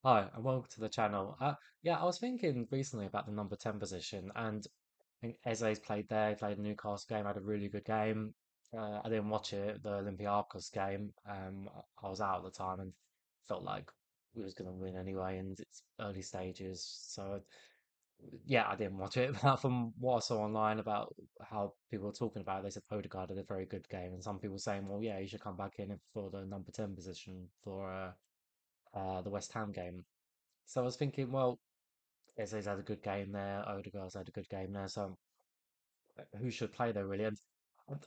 Hi, and welcome to the channel. Yeah, I was thinking recently about the number 10 position, and I think Eze's played there, he played a Newcastle game, had a really good game. I didn't watch it, the Olympiacos game. I was out at the time and felt like we was going to win anyway, and it's early stages. So, yeah, I didn't watch it. But from what I saw online about how people were talking about it, they said Ødegaard had a very good game, and some people saying, well, yeah, he should come back in for the number 10 position for the West Ham game. So I was thinking, well, Eze's had a good game there. Ødegaard's had a good game there. So who should play there really? And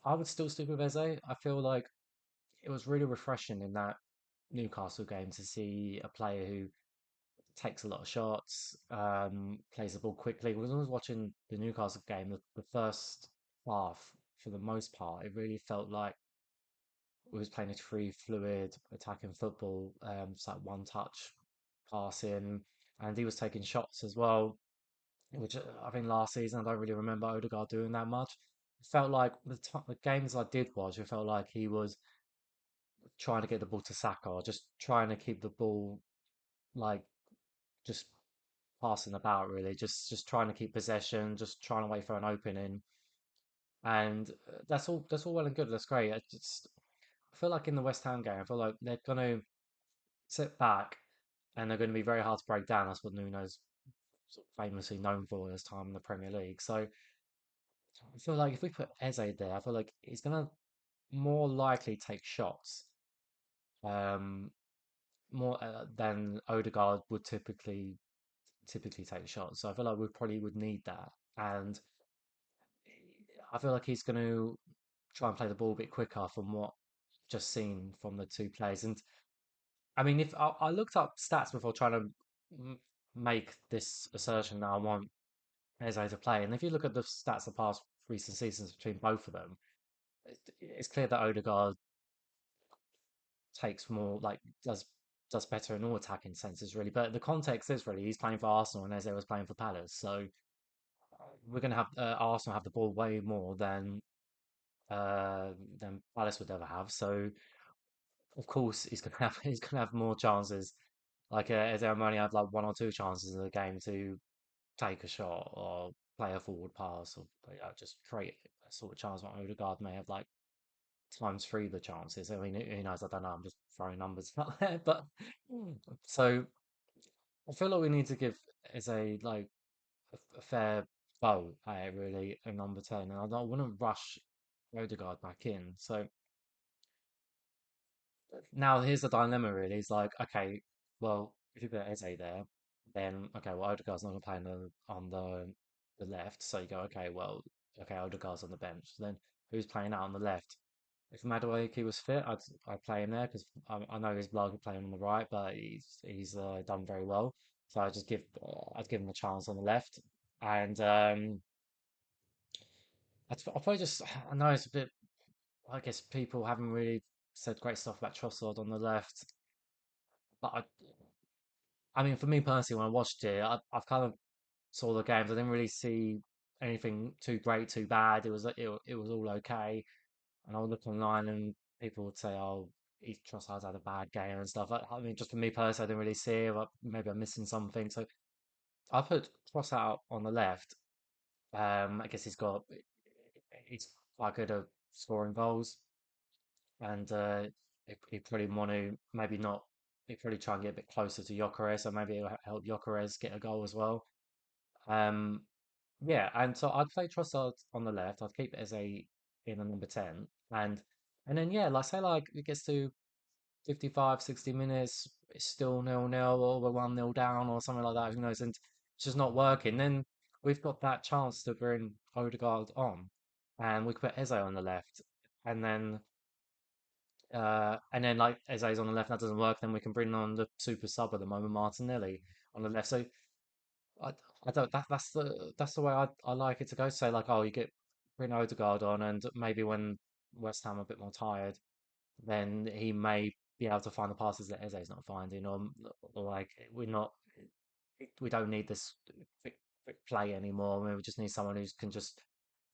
I would still stick with Eze. I feel like it was really refreshing in that Newcastle game to see a player who takes a lot of shots, plays the ball quickly. When I was watching the Newcastle game, the first half, for the most part, it really felt like we was playing a free, fluid, attacking football. It's like one touch passing, and he was taking shots as well, which I think last season I don't really remember Ødegaard doing that much. It felt like the games I did watch, it felt like he was trying to get the ball to Saka, or just trying to keep the ball like just passing about really, just trying to keep possession, just trying to wait for an opening, and that's all well and good. That's great. I feel like in the West Ham game, I feel like they're gonna sit back and they're going to be very hard to break down. That's what Nuno's sort of famously known for his time in the Premier League. So I feel like if we put Eze there, I feel like he's gonna more likely take shots, um, more than Ødegaard would typically take shots. So I feel like we probably would need that, and I feel like he's going to try and play the ball a bit quicker from what just seen from the two players. And I mean, if I looked up stats before trying to m- make this assertion that I want Eze to play, and if you look at the stats the past recent seasons between both of them, it's clear that Ødegaard takes more like does better in all attacking senses really. But the context is really he's playing for Arsenal and Eze was playing for Palace, so we're gonna have Arsenal have the ball way more uh than Palace would ever have. So of course he's gonna have he's gonna have more chances. Like Eze only have like one or two chances in the game to take a shot or play a forward pass or just create a sort of chance. What Odegaard may have like times three the chances. I mean, who knows? I don't know. I'm just throwing numbers out there, but so I feel like we need to give as a like a fair vote at it really a number 10, and I don't want to rush Odegaard back in. So now here's the dilemma really. It's like, okay, well, if you put Eze there, then okay, well Odegaard's not going to play on the left, so you go, okay, well, okay, Odegaard's on the bench. So then who's playing out on the left? If Madueke was fit, I'd play him there because I know his bloke could play him on the right, but he's done very well. So I'd give him a chance on the left, and I'll probably just I know it's a bit. I guess people haven't really said great stuff about Trossard on the left, but I mean for me personally, when I watched it, I've kind of saw the games. I didn't really see anything too great, too bad. It was all okay. And I would look online and people would say, "Oh, he Trossard's had a bad game and stuff." I mean, just for me personally, I didn't really see it. But maybe I'm missing something. So I put Trossard on the left. I guess he's quite good at scoring goals, and he probably want to maybe not. He probably try and get a bit closer to Gyökeres, so maybe it'll help Gyökeres get a goal as well. Um, yeah, and so I'd play Trossard on the left. I'd keep it as a in a number 10. And then yeah, like say like it gets to 55, 60 minutes, it's still 0-0 or we're 1-0 down or something like that, who knows, and it's just not working. Then we've got that chance to bring Ødegaard on and we could put Eze on the left. And then like Eze's on the left, that doesn't work, then we can bring on the super sub at the moment, Martinelli on the left. So I, I don't. That's the way I like it to go. Say like, oh, you get bring Ødegaard on, and maybe when West Ham are a bit more tired, then he may be able to find the passes that Eze's not finding, or like we don't need this quick play anymore. I mean, we just need someone who can just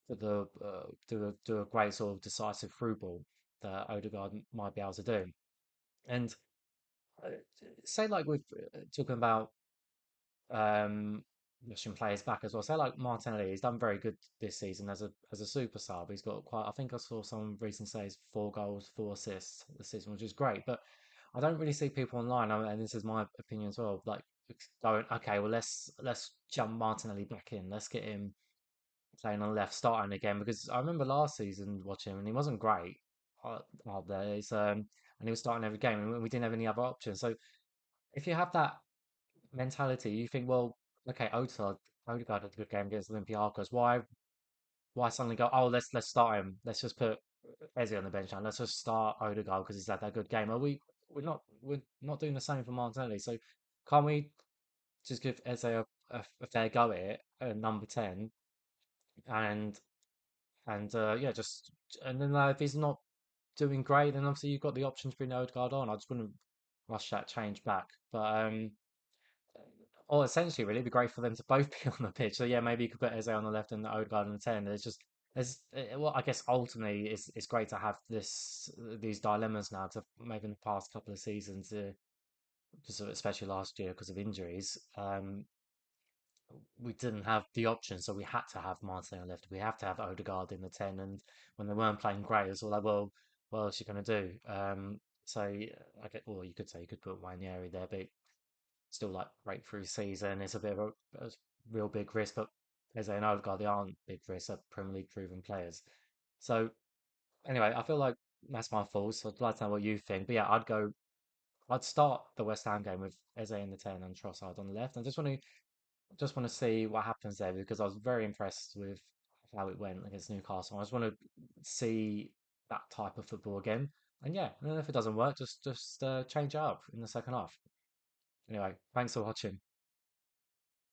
do a great sort of decisive through ball that Ødegaard might be able to do. And uh, say like with talking about um Russian players back as well. Say like Martinelli, he's done very good this season as a super sub. He's got quite. I think I saw some recent says 4 goals, 4 assists this season, which is great. But I don't really see people online, and this is my opinion as well. Like going, okay, well let's jump Martinelli back in. Let's get him playing on the left, starting again because I remember last season watching him and he wasn't great out there. And he was starting every game and we didn't have any other options. So if you have that mentality, you think, well, okay, Odegaard had a good game against Olympiacos. Why suddenly go, oh, let's start him. Let's just put Eze on the bench and let's just start Odegaard because he's had that good game. Are we're not doing the same for Martinelli. So can't we just give Eze a fair go at it at number 10 and yeah, just and then if he's not doing great, then obviously you've got the option to bring Odegaard on. I just wouldn't rush that change back. But or essentially, really, it'd be great for them to both be on the pitch. So yeah, maybe you could put Eze on the left and Odegaard on the 10. Well, I guess ultimately it's great to have these dilemmas now. To maybe in the past couple of seasons, because especially last year because of injuries, we didn't have the option, so we had to have Martin on the left. We have to have Odegaard in the 10, and when they weren't playing great, it was all like, well, what else are you going to do? So yeah, I get, well, you could say you could put Wanyeri there, but still like breakthrough season. It's a bit of a real big risk, but as they know, God, they aren't big risks. They're Premier League proven players. So anyway, I feel like that's my fault. So I'd like to know what you think. But yeah, I'd start the West Ham game with Eze in the 10 and Trossard on the left. I just want to see what happens there because I was very impressed with how it went against Newcastle. I just want to see that type of football again. And yeah, and if it doesn't work, just change it up in the second half. Anyway, thanks for watching.